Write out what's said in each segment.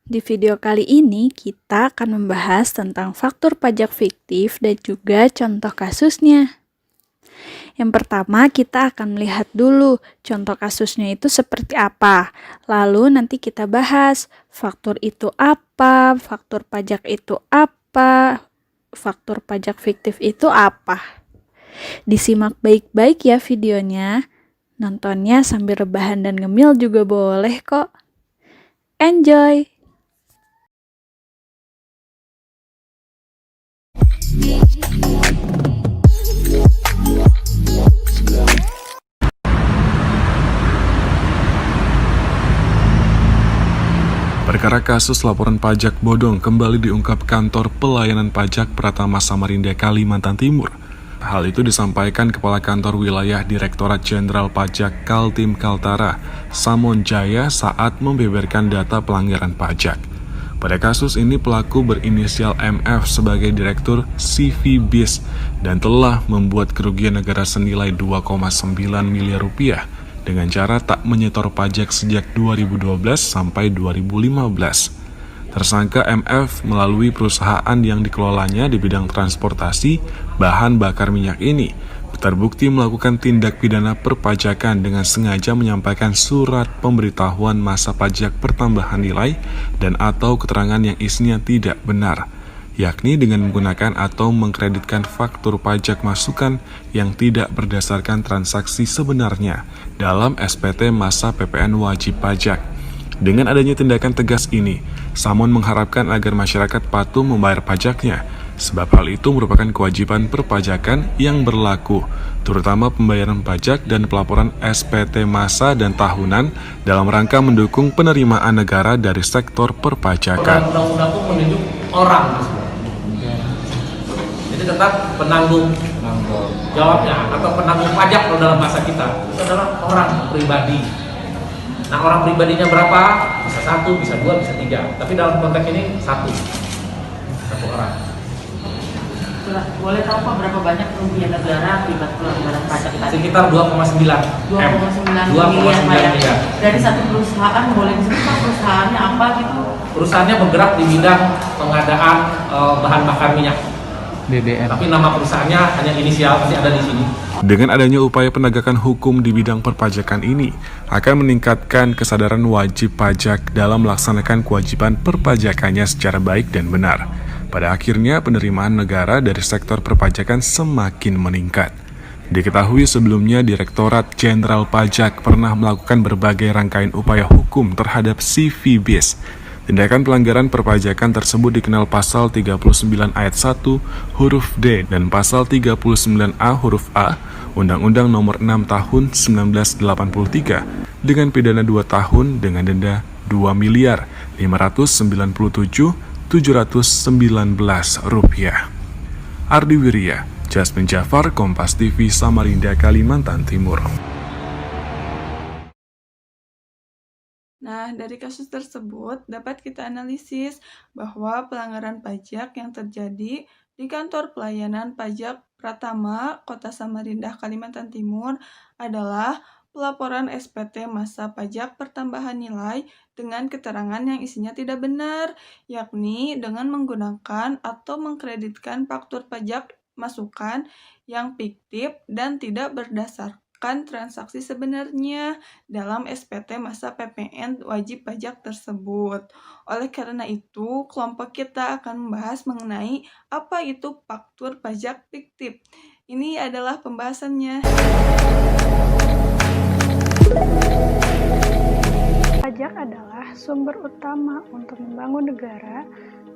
Di video kali ini, kita akan membahas tentang faktur pajak fiktif dan juga contoh kasusnya. Yang pertama, kita akan melihat dulu contoh kasusnya itu seperti apa. Lalu nanti kita bahas faktur itu apa, faktur pajak itu apa, faktur pajak fiktif itu apa. Disimak baik-baik ya videonya. Nontonnya sambil rebahan dan ngemil juga boleh kok. Enjoy! Perkara kasus laporan pajak bodong kembali diungkap Kantor Pelayanan Pajak Pratama Samarinda, Kalimantan Timur. Hal itu disampaikan Kepala Kantor Wilayah Direktorat Jenderal Pajak Kaltim Kaltara, Samon Jaya saat membeberkan data pelanggaran pajak. Pada kasus ini pelaku berinisial MF sebagai Direktur CV BIS dan telah membuat kerugian negara senilai 2,9 miliar rupiah dengan cara tak menyetor pajak sejak 2012 sampai 2015. Tersangka MF melalui perusahaan yang dikelolanya di bidang transportasi bahan bakar minyak ini terbukti melakukan tindak pidana perpajakan dengan sengaja menyampaikan surat pemberitahuan masa pajak pertambahan nilai dan atau keterangan yang isinya tidak benar, yakni dengan menggunakan atau mengkreditkan faktur pajak masukan yang tidak berdasarkan transaksi sebenarnya dalam SPT masa PPN wajib pajak. Dengan adanya tindakan tegas ini, Samon mengharapkan agar masyarakat patuh membayar pajaknya, sebab hal itu merupakan kewajiban perpajakan yang berlaku, terutama pembayaran pajak dan pelaporan SPT masa dan tahunan dalam rangka mendukung penerimaan negara dari sektor perpajakan. Undang-undang pun menunjuk orang tersebut. Jadi tetap penanggung jawabnya atau penanggung pajak kalau dalam bahasa kita itu adalah orang pribadi. Nah, orang pribadinya berapa? Bisa 1, bisa 2, bisa 3. Tapi dalam konteks ini satu orang. Boleh tahu Pak berapa banyak kerugian negara akibat pelanggaran pajak tadi? Sekitar 2,9 2,9 miliar Pak ya. Dari satu perusahaan, boleh disebut Pak perusahaannya apa gitu? Perusahaannya bergerak di bidang pengadaan bahan bakar minyak. BBM. Tapi nama perusahaannya hanya inisial, pasti ada di sini. Dengan adanya upaya penegakan hukum di bidang perpajakan ini, akan meningkatkan kesadaran wajib pajak dalam melaksanakan kewajiban perpajakannya secara baik dan benar. Pada akhirnya, penerimaan negara dari sektor perpajakan semakin meningkat. Diketahui sebelumnya Direktorat Jenderal Pajak pernah melakukan berbagai rangkaian upaya hukum terhadap CV BIS. Tindakan pelanggaran perpajakan tersebut dikenal pasal 39 ayat 1 huruf D dan pasal 39A huruf A Undang-Undang Nomor 6 Tahun 1983 dengan pidana 2 tahun dengan denda 2.597.719 rupiah. Ardi Wirya, Jasmine Jafar, Kompas TV, Samarinda, Kalimantan Timur. Nah, dari kasus tersebut dapat kita analisis bahwa pelanggaran pajak yang terjadi di Kantor Pelayanan Pajak Pratama Kota Samarinda, Kalimantan Timur adalah pelaporan SPT masa pajak pertambahan nilai dengan keterangan yang isinya tidak benar, yakni dengan menggunakan atau mengkreditkan faktur pajak masukan yang fiktif dan tidak berdasarkan transaksi sebenarnya dalam SPT masa PPN wajib pajak tersebut. Oleh karena itu, kelompok kita akan membahas mengenai apa itu faktur pajak fiktif. Ini adalah pembahasannya. Pajak adalah sumber utama untuk membangun negara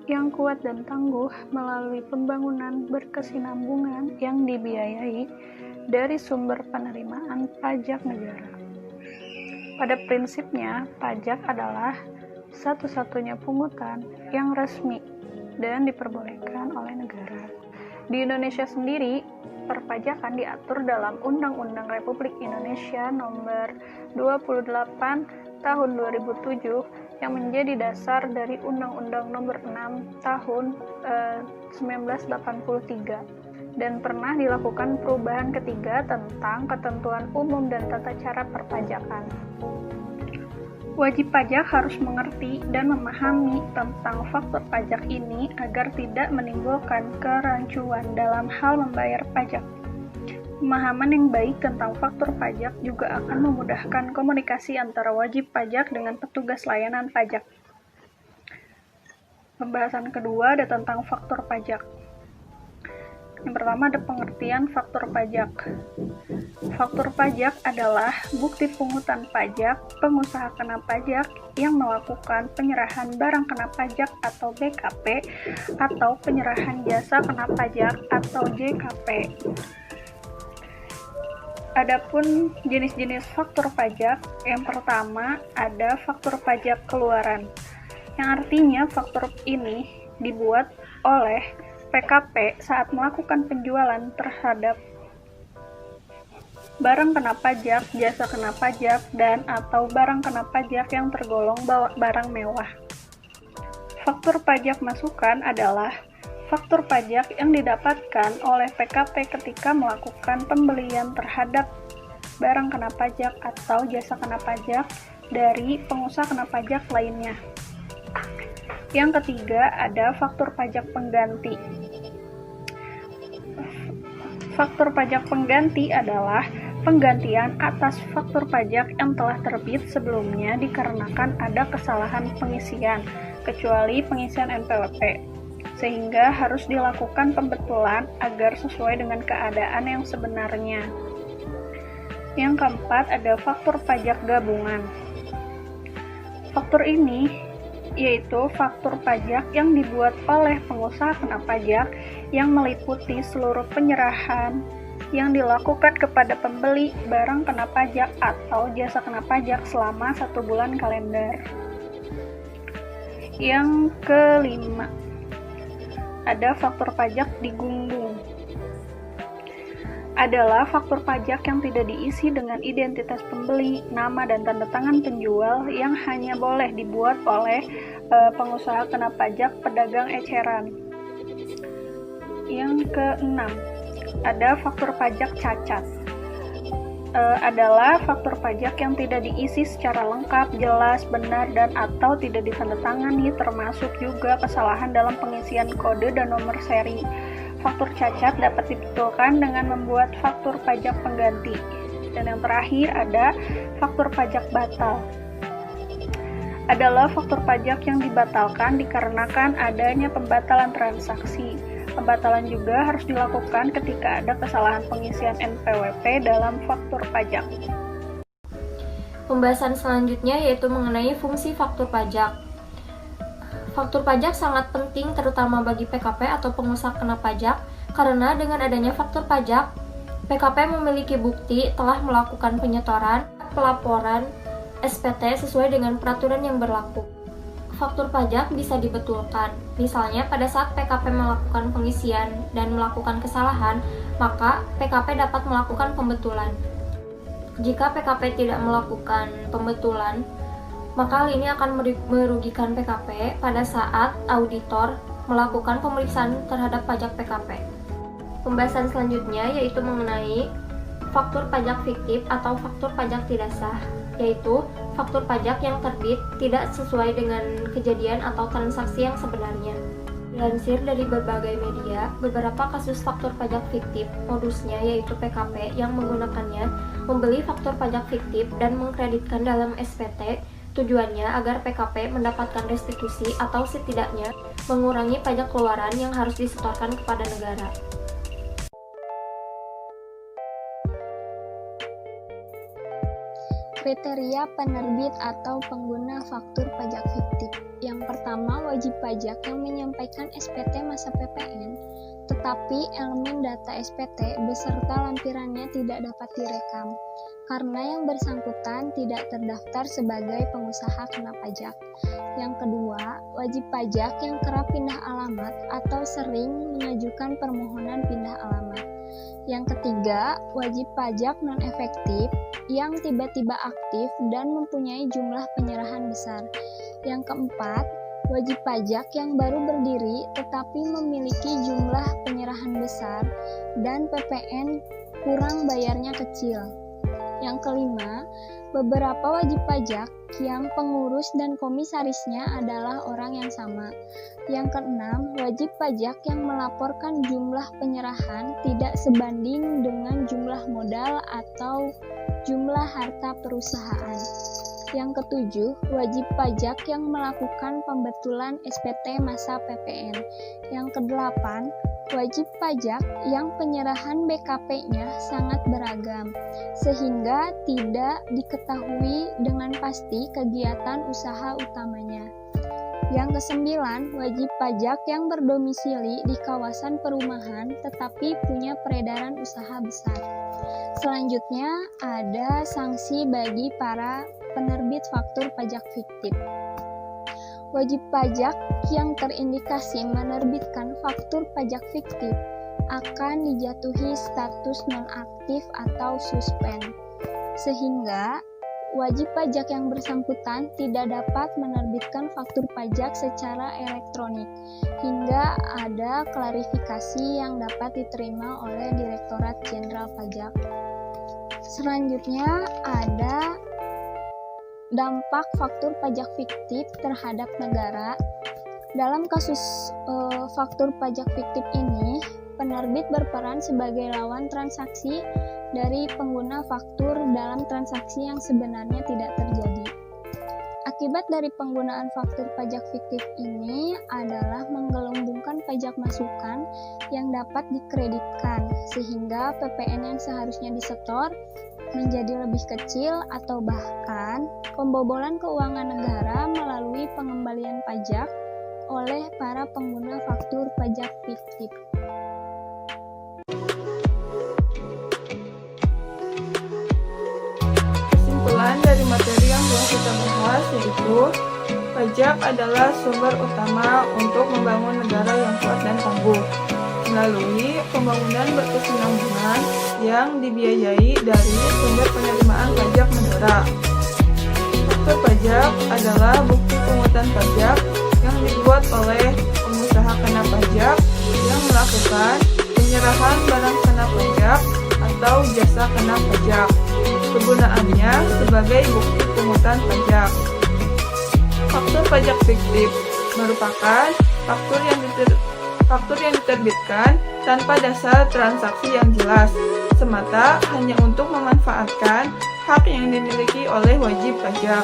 yang kuat dan tangguh melalui pembangunan berkesinambungan yang dibiayai dari sumber penerimaan pajak negara. Pada prinsipnya, pajak adalah satu-satunya pungutan yang resmi dan diperbolehkan oleh negara. Di Indonesia sendiri, perpajakan diatur dalam Undang-Undang Republik Indonesia Nomor 28 Tahun 2007 yang menjadi dasar dari Undang-Undang Nomor 6 Tahun 1983 dan pernah dilakukan perubahan ketiga tentang ketentuan umum dan tata cara perpajakan. Wajib pajak harus mengerti dan memahami tentang faktur pajak ini agar tidak menimbulkan kerancuan dalam hal membayar pajak. Pemahaman yang baik tentang faktur pajak juga akan memudahkan komunikasi antara wajib pajak dengan petugas layanan pajak. Pembahasan kedua ada tentang faktur pajak. Yang pertama ada pengertian faktur pajak. Faktur pajak adalah bukti pungutan pajak pengusaha kena pajak yang melakukan penyerahan barang kena pajak atau BKP atau penyerahan jasa kena pajak atau JKP. Adapun jenis-jenis faktur pajak, yang pertama ada faktur pajak keluaran, yang artinya faktur ini dibuat oleh PKP saat melakukan penjualan terhadap barang kena pajak, jasa kena pajak, dan atau barang kena pajak yang tergolong barang mewah. Faktur pajak masukan adalah faktur pajak yang didapatkan oleh PKP ketika melakukan pembelian terhadap barang kena pajak atau jasa kena pajak dari pengusaha kena pajak lainnya. Yang ketiga ada faktur pajak pengganti. Faktur pajak pengganti adalah penggantian atas faktur pajak yang telah terbit sebelumnya dikarenakan ada kesalahan pengisian, kecuali pengisian NPWP, sehingga harus dilakukan pembetulan agar sesuai dengan keadaan yang sebenarnya. Yang keempat ada faktur pajak gabungan. Faktur ini yaitu faktur pajak yang dibuat oleh pengusaha kena pajak yang meliputi seluruh penyerahan yang dilakukan kepada pembeli barang kena pajak atau jasa kena pajak selama 1 bulan kalender. Yang kelima, ada faktur pajak digunggung. Adalah faktur pajak yang tidak diisi dengan identitas pembeli, nama dan tanda tangan penjual yang hanya boleh dibuat oleh pengusaha kena pajak pedagang eceran. Yang keenam, ada faktur pajak cacat. Adalah faktur pajak yang tidak diisi secara lengkap, jelas, benar, dan atau tidak ditandatangani, termasuk juga kesalahan dalam pengisian kode dan nomor seri. Faktur cacat dapat dibetulkan dengan membuat faktur pajak pengganti. Dan yang terakhir ada faktur pajak batal. Adalah faktur pajak yang dibatalkan dikarenakan adanya pembatalan transaksi. Pembatalan juga harus dilakukan ketika ada kesalahan pengisian NPWP dalam faktur pajak. Pembahasan selanjutnya yaitu mengenai fungsi faktur pajak. Faktur pajak sangat penting terutama bagi PKP atau pengusaha kena pajak karena dengan adanya faktur pajak, PKP memiliki bukti telah melakukan penyetoran, pelaporan, SPT sesuai dengan peraturan yang berlaku. Faktur pajak bisa dibetulkan, misalnya pada saat PKP melakukan pengisian dan melakukan kesalahan, maka PKP dapat melakukan pembetulan. Jika PKP tidak melakukan pembetulan, maka hal ini akan merugikan PKP pada saat auditor melakukan pemeriksaan terhadap pajak PKP. Pembahasan selanjutnya yaitu mengenai faktur pajak fiktif atau faktur pajak tidak sah, yaitu faktur pajak yang terbit tidak sesuai dengan kejadian atau transaksi yang sebenarnya. Dilansir dari berbagai media, beberapa kasus faktur pajak fiktif modusnya yaitu PKP yang menggunakannya membeli faktur pajak fiktif dan mengkreditkan dalam SPT. Tujuannya agar PKP mendapatkan restitusi atau setidaknya mengurangi pajak keluaran yang harus disetorkan kepada negara. Kriteria penerbit atau pengguna faktur pajak fiktif. Yang pertama, wajib pajak yang menyampaikan SPT masa PPN, tetapi elemen data SPT beserta lampirannya tidak dapat direkam, karena yang bersangkutan tidak terdaftar sebagai pengusaha kena pajak. Yang kedua, wajib pajak yang kerap pindah alamat atau sering mengajukan permohonan pindah alamat. Yang ketiga, wajib pajak non-efektif yang tiba-tiba aktif dan mempunyai jumlah penyerahan besar. Yang keempat, wajib pajak yang baru berdiri tetapi memiliki jumlah penyerahan besar dan PPN kurang bayarnya kecil. Yang kelima, beberapa wajib pajak yang pengurus dan komisarisnya adalah orang yang sama. Yang keenam, wajib pajak yang melaporkan jumlah penyerahan tidak sebanding dengan jumlah modal atau jumlah harta perusahaan. Yang ketujuh, wajib pajak yang melakukan pembetulan SPT masa PPN. Yang kedelapan, wajib pajak yang penyerahan BKP-nya sangat beragam, sehingga tidak diketahui dengan pasti kegiatan usaha utamanya. Yang kesembilan, wajib pajak yang berdomisili di kawasan perumahan tetapi punya peredaran usaha besar. Selanjutnya, ada sanksi bagi para penerbit faktur pajak fiktif. Wajib pajak yang terindikasi menerbitkan faktur pajak fiktif akan dijatuhi status nonaktif atau suspend, sehingga wajib pajak yang bersangkutan tidak dapat menerbitkan faktur pajak secara elektronik hingga ada klarifikasi yang dapat diterima oleh Direktorat Jenderal Pajak. Selanjutnya ada dampak faktur pajak fiktif terhadap negara. Dalam kasus faktur pajak fiktif ini, penerbit berperan sebagai lawan transaksi dari pengguna faktur dalam transaksi yang sebenarnya tidak terjadi. Akibat dari penggunaan faktur pajak fiktif ini adalah menggelembungkan pajak masukan yang dapat dikreditkan, sehingga PPN yang seharusnya disetor menjadi lebih kecil atau bahkan pembobolan keuangan negara melalui pengembalian pajak oleh para pengguna faktur pajak fiktif. Kesimpulan dari materi yang telah kita bahas yaitu pajak adalah sumber utama untuk membangun negara yang kuat dan tangguh melalui pembangunan berkesinambungan yang dibiayai dari sumber penerimaan pajak negara. Faktur pajak adalah bukti pungutan pajak yang dibuat oleh pengusaha kena pajak yang melakukan penyerahan barang kena pajak atau jasa kena pajak. Kegunaannya sebagai bukti pungutan pajak. Faktur pajak fiktif merupakan faktur yang diterbitkan tanpa dasar transaksi yang jelas, semata hanya untuk memanfaatkan hak yang dimiliki oleh wajib pajak.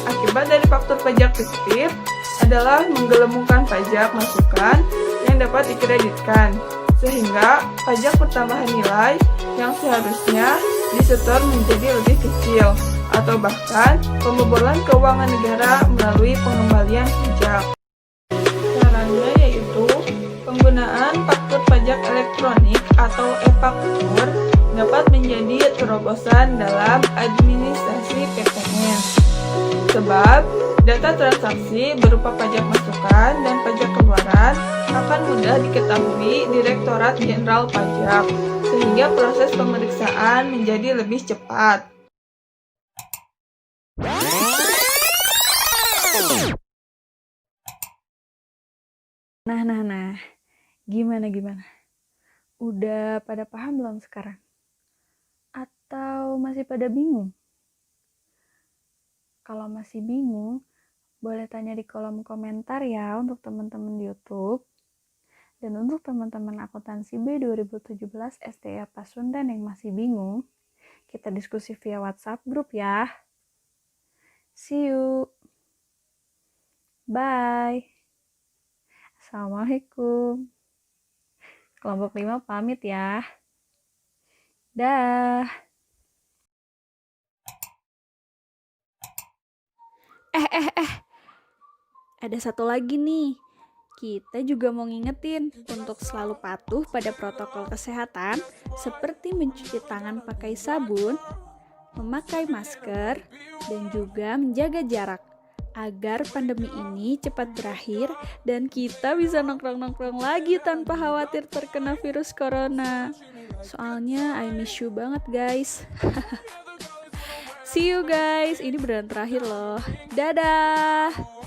Akibat dari faktur pajak fiktif adalah menggelembungkan pajak masukan yang dapat dikreditkan, sehingga pajak pertambahan nilai yang seharusnya disetor menjadi lebih kecil, atau bahkan pembobolan keuangan negara melalui pengembalian pajak. Caranya yaitu penggunaan faktur pajak elektronik atau e-faktur dapat menjadi terobosan dalam administrasi PPN. Sebab data transaksi berupa pajak masukan dan pajak keluaran akan mudah diketahui Direktorat Jenderal Pajak, sehingga proses pemeriksaan menjadi lebih cepat. Nah, gimana? Udah pada paham belum sekarang? Atau masih pada bingung? Kalau masih bingung, boleh tanya di kolom komentar ya untuk teman-teman di YouTube. Dan untuk teman-teman akuntansi B 2017 STIA Pasundan yang masih bingung, kita diskusi via WhatsApp grup ya. See you. Bye. Assalamualaikum. Kelompok 5 pamit ya. Dah. Ada satu lagi nih. Kita juga mau ngingetin untuk selalu patuh pada protokol kesehatan seperti mencuci tangan pakai sabun, memakai masker, dan juga menjaga jarak agar pandemi ini cepat berakhir dan kita bisa nongkrong-nongkrong lagi tanpa khawatir terkena virus corona. Soalnya I miss you banget guys. See you guys, ini beneran terakhir loh. Dadah.